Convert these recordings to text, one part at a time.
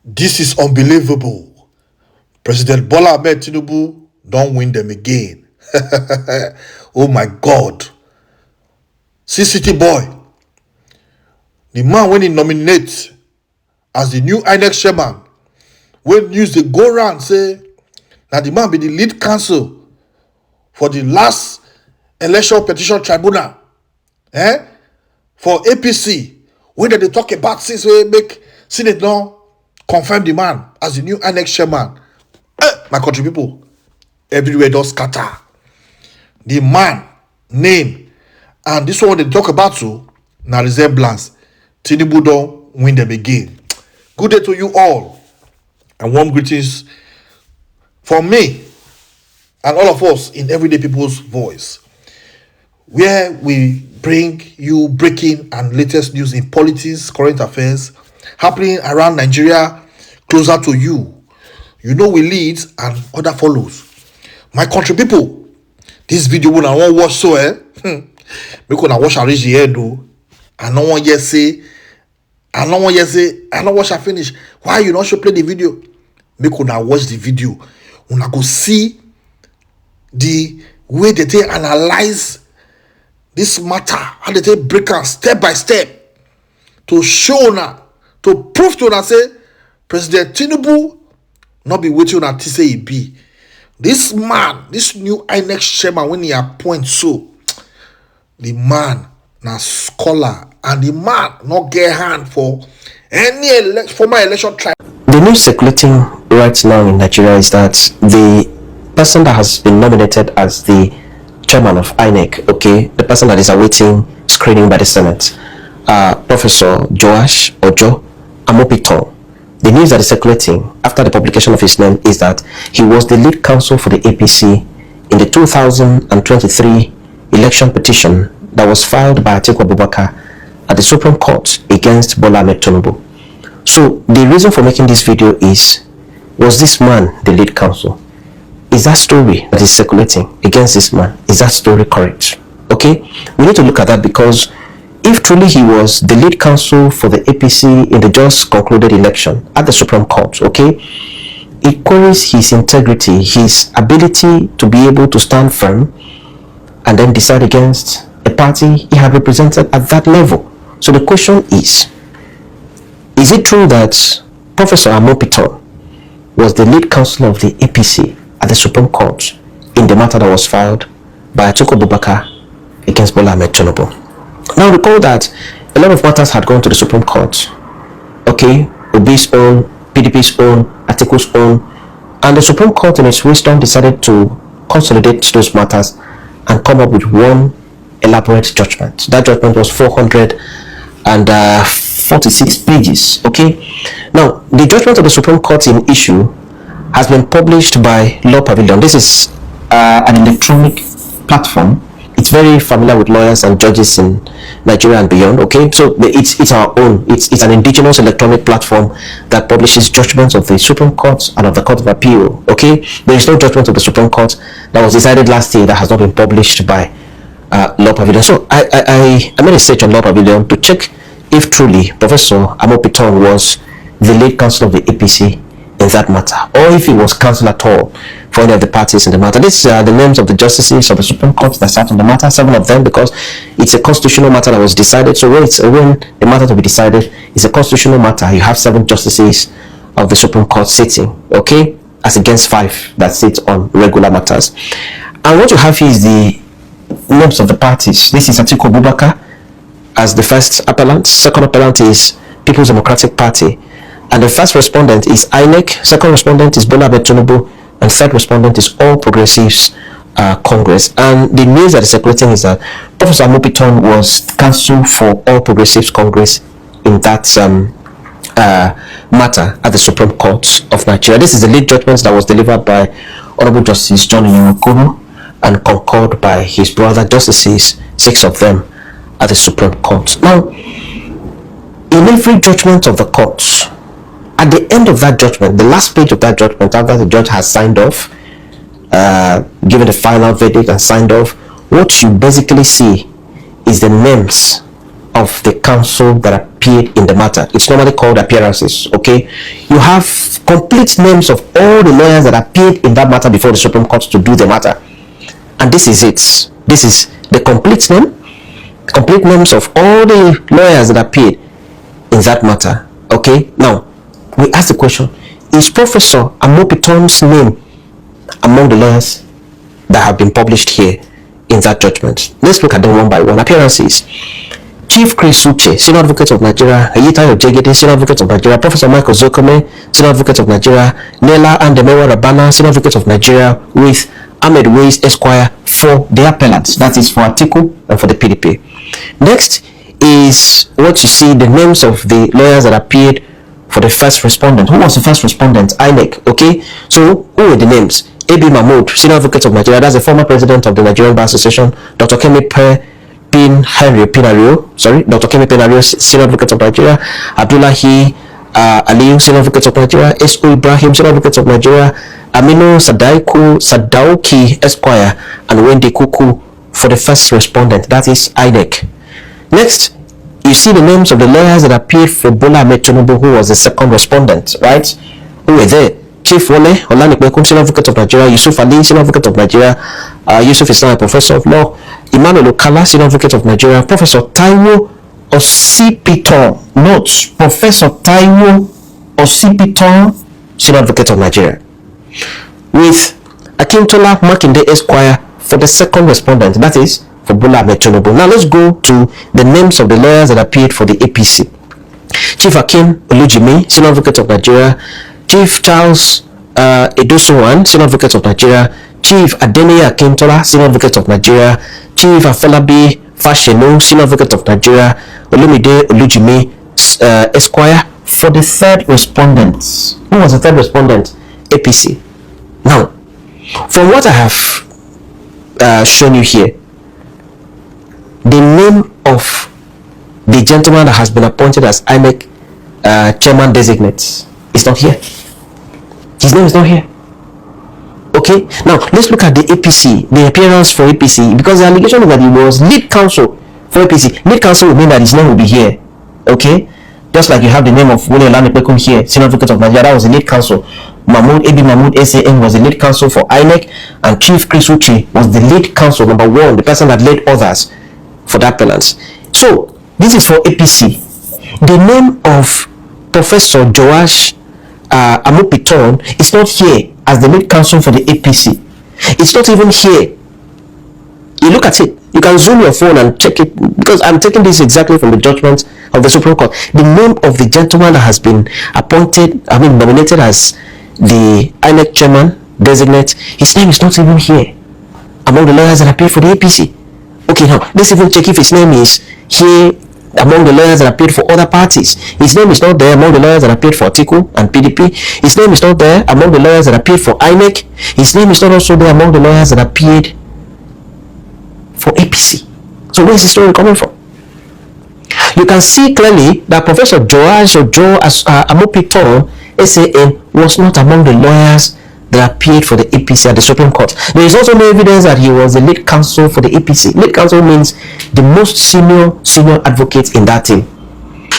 This is unbelievable. President Bola Ahmed Tinubu don't win them again. Oh my God. CCT boy. The man when he nominate as the new INEC chairman, when news they go around say that the man be the lead counsel for the last election petition tribunal for APC, when they talk about since we make Senate now confirm the man as the new INEC chairman. My country people, everywhere does scatter. The man name and this one they talk about so now resemblance. Tinubu don't win them again. Good day to you all, and warm greetings from me and all of us in Everyday People's Voice, where we bring you breaking and latest news in politics, current affairs happening around Nigeria, closer to you. You know we lead and other follows. My country people, this video when I want watch so make una watch and reach the end though. I don't want you say, I don't watch and finish. Why you not should play the video? Make una watch the video. Una go see the way they take analyze this matter, how they take break am step by step to show una, to prove to una say President Tinubu not be waiting una to say he be. This man, this new INEC chairman when he appoint so, the man na scholar and the man not get hand for any former election trial. The news circulating right now in Nigeria is that the person that has been nominated as the chairman of INEC, okay, the person that is awaiting screening by the Senate, Professor Joash Ojo Amopiton. The news that is circulating after the publication of his name is that he was the lead counsel for the APC in the 2023 election petition that was filed by Atiku Abubakar at the Supreme Court against Bola Ahmed Tinubu. So the reason for making this video is, was this man the lead counsel? Is that story that is circulating against this man, is that story correct? Okay, we need to look at that, because if truly he was the lead counsel for the APC in the just concluded election at the Supreme Court, okay, it queries his integrity, his ability to be able to stand firm and then decide against a party he had represented at that level. So the question is it true that Professor Amopiton was the lead counsel of the APC at the Supreme Court in the matter that was filed by Atiku Abubakar against Bola Ahmed Tinubu? Now recall that a lot of matters had gone to the Supreme Court, okay, Obi's own, PDP's own, Atiku's own, and the Supreme Court in its wisdom decided to consolidate those matters and come up with one elaborate judgment. That judgment was 446 pages, okay. Now the judgment of the Supreme Court in issue has been published by Law Pavilion. This is an electronic platform. It's very familiar with lawyers and judges in Nigeria and beyond, okay. So it's our own, it's an indigenous electronic platform that publishes judgments of the Supreme Court and of the Court of Appeal, okay. There is no judgment of the Supreme Court that was decided last year that has not been published by Law Pavilion. So I made a search on Law Pavilion to check if truly Professor Amopiton was the lead counsel of the APC in that matter, or if he was counsel at all for any of the parties in the matter. These are the names of the justices of the Supreme Court that sat on the matter, 7 of them, because it's a constitutional matter that was decided. So when the matter to be decided is a constitutional matter, you have 7 justices of the Supreme Court sitting, okay, as against 5 that sit on regular matters. And what you have here is the names of the parties. This is Atiku Abubakar as the first appellant. Second appellant is People's Democratic Party, and the first respondent is INEC. Second respondent is Bola Ahmed Tinubu, and third respondent is All Progressives Congress. And the news that is circulating is that Professor Amopiton was counsel for All Progressives Congress in that matter at the Supreme Court of Nigeria. This is the lead judgment that was delivered by Honorable Justice John Inyekoro and concurred by his brother justices, 6 of them, at the Supreme Court. Now, in every judgment of the courts, at the end of that judgment, the last page of that judgment, after the judge has signed off, given the final verdict and signed off, what you basically see is the names of the counsel that appeared in the matter. It's normally called appearances, okay? You have complete names of all the lawyers that appeared in that matter before the Supreme Court to do the matter. And this is it. This is the complete names of all the lawyers that appeared in that matter, okay? Now, we ask the question, is Professor Amopiton's name among the lawyers that have been published here in that judgment? Let's look at them one by one. Appearances: Chief Chris Uche, Senior Advocate of Nigeria; Ayitayo Jegede, Senior Advocate of Nigeria; Professor Michael Zokome, Senior Advocate of Nigeria; Nela Andemewa Rabana, Senior Advocate of Nigeria, with Ahmed Ways Esquire for the appellants, that is for Atiku and for the PDP. Next is what you see, the names of the lawyers that appeared for the first respondent. Who was the first respondent? INEC, okay? So, who were the names? A.B. Mahmood, Senior Advocate of Nigeria, that's the former president of the Nigerian Bar Association; Dr. Kemi Dr. Kemi Penario, Senior Advocate of Nigeria; Abdullahi Aliyu, Senior Advocate of Nigeria; S.O. Ibrahim, Senior Advocate of Nigeria; Aminu Sadauki Esquire, and Wendy Kuku for the first respondent, that is INEC. Next, you see the names of the lawyers that appeared for Bola Ahmed Tinubu, who was the second respondent, right? Who were there? Chief Wole Olanipekun, Senior Advocate of Nigeria; Yusuf Ali, Senior Advocate of Nigeria; Yusuf Islam, Professor of Law; Emmanuel Okala, Senior Advocate of Nigeria; Professor Taiwo Osipiton, notes, Professor Taiwo Osipiton, Senior Advocate of Nigeria, with Akintola Makinde Esquire for the second respondent, that is for Bola Ahmed Tinubu. Now let's go to the names of the lawyers that appeared for the APC. Chief Akin Olujimi, Senior Advocate of Nigeria; Chief Charles Edosuwan, Senior Advocate of Nigeria; Chief Adeniyi Akintola, Senior Advocate of Nigeria; Chief Afolabi Fashenu, Senior Advocate of Nigeria; Olumide Olujimi Esquire for the third respondent. Who was the third respondent? APC. Now, from what I have shown you here, the name of the gentleman that has been appointed as INEC chairman designate is not here. His name is not here. Okay, now let's look at the APC, the appearance for APC, because the allegation is that he was lead counsel for APC. Lead counsel will mean that his name will be here. Okay, just like you have the name of Wole Olanipekun here, Senior Advocate of Nigeria, that was the lead counsel. A.B. Mahmood SAN was the lead counsel for INEC, and Chief Chris Uche was the lead counsel number one, the person that led others for the appellants. So this is for APC. The name of Professor Joash Amopiton is not here as the lead counsel for the APC. It's not even here. You look at it. You can zoom your phone and check it, because I'm taking this exactly from the judgment of the Supreme Court. The name of the gentleman that has been nominated as the INEC chairman designate, his name is not even here among the lawyers that appeared for the APC. Okay, now let's even check if his name is here among the lawyers that appeared for other parties. His name is not there among the lawyers that appeared for Atiku and PDP. His name is not there among the lawyers that appeared for INEC. His name is not also there among the lawyers that appeared for APC. So where is the story coming from? You can see clearly that Professor Joash Amopiton SAN was not among the lawyers that appeared for the APC at the Supreme Court. There is also no evidence that he was the lead counsel for the APC. Lead counsel means the most senior advocate in that team.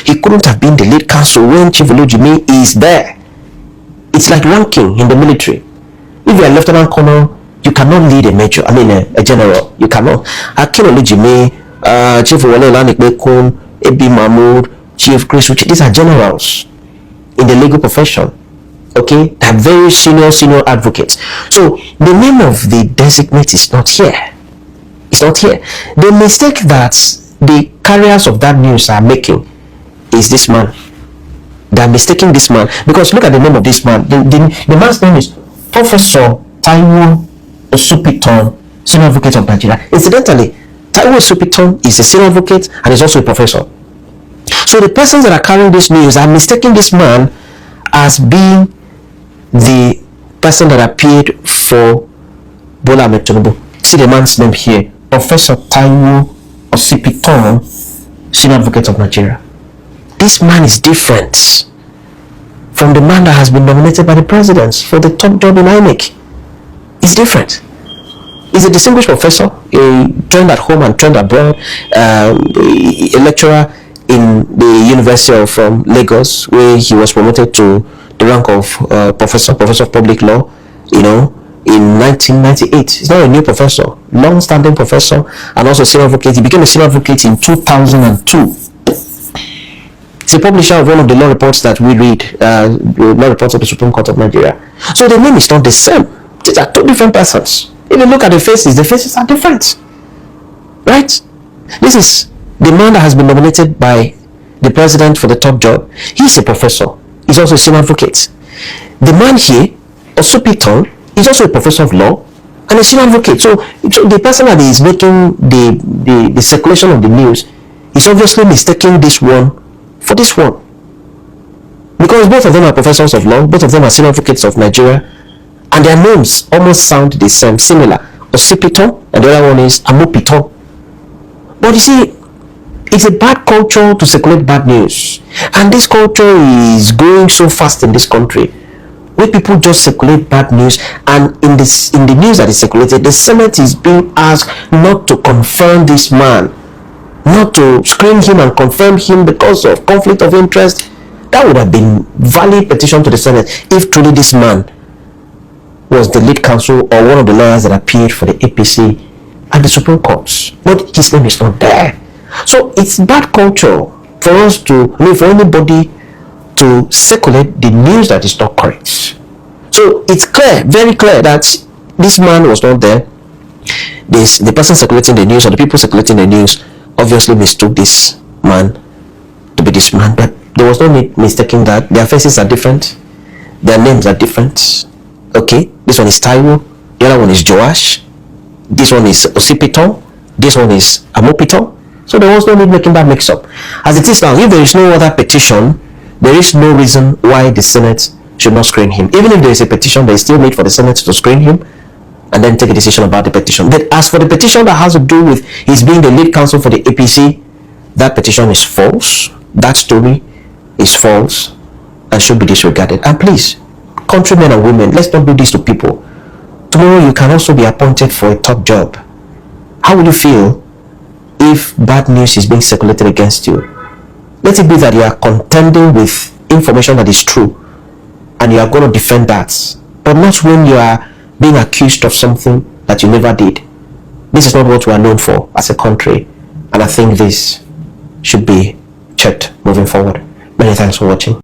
He couldn't have been the lead counsel when Chief Olujimi is there. It's like ranking in the military. If you are lieutenant colonel, you cannot lead a general. You cannot. Akin Olujimi, Chief Wole Olanipekun, A.B. Mahmood, Chief Chris Uche, these are generals in the legal profession. Okay, they're very senior advocates. So the name of the designate is not here. It's not here. The mistake that the carriers of that news are making is this man. They are mistaking this man, because look at the name of this man. The man's name is Professor Taiwo Osipiton, Senior Advocate of Nigeria. Incidentally, Taiwo Osipiton is a senior advocate and is also a professor. So the persons that are carrying this news are mistaking this man as being the person that appeared for Bola Ahmed Tinubu. See the man's name here, Professor Taiwo Osipiton, Senior Advocate of Nigeria. This man is different from the man that has been nominated by the president for the top job in INEC. It's different. He's a distinguished professor, a trained at home and trained abroad, a lecturer in the University of Lagos, where he was promoted to the rank of professor of public law, in 1998. He's not a new professor, long-standing professor, and also senior advocate. He became a senior advocate in 2002. He's a publisher of one of the law reports that we read, law reports of the Supreme Court of Nigeria. So the name is not the same. These are two different persons. If you look at the faces are different. Right? This is the man that has been nominated by the president for the top job. He's a professor. He's also a senior advocate. The man here, Osupiton, is also a professor of law and a senior advocate. So the person that is making the circulation of the news is obviously mistaking this one for this one. Because both of them are professors of law, both of them are senior advocates of Nigeria, and their names almost sound the same, similar. Osipito, and the other one is Amopito. But you see, it's a bad culture to circulate bad news. And this culture is growing so fast in this country, where people just circulate bad news, and in the news that is circulated, the Senate is being asked not to confirm this man, not to screen him and confirm him because of conflict of interest. That would have been valid petition to the Senate if truly this man was the lead counsel or one of the lawyers that appeared for the APC at the Supreme Court. But his name is not there. So it's bad culture for us to, for anybody to circulate the news that is not correct. So it's clear, very clear, that this man was not there. The person circulating the news, or the people circulating the news, obviously mistook this man to be this man, but there was no mistaking that. Their faces are different, their names are different. Okay, this one is Taiwo, the other one is Joash, this one is Osipito, this one is Amopito. So there was no need making that mix up. As it is now, if there is no other petition, there is no reason why the Senate should not screen him. Even if there is a petition, there is still need for the Senate to screen him and then take a decision about the petition. But as for the petition that has to do with his being the lead counsel for the APC, that petition is false. That story is false and should be disregarded. And please, countrymen and women, let's not do this to people. Tomorrow you can also be appointed for a top job. How will you feel if bad news is being circulated against you? Let it be that you are contending with information that is true and you are going to defend that, but not when you are being accused of something that you never did. This is not what we are known for as a country, and I think this should be checked moving forward. Many thanks for watching.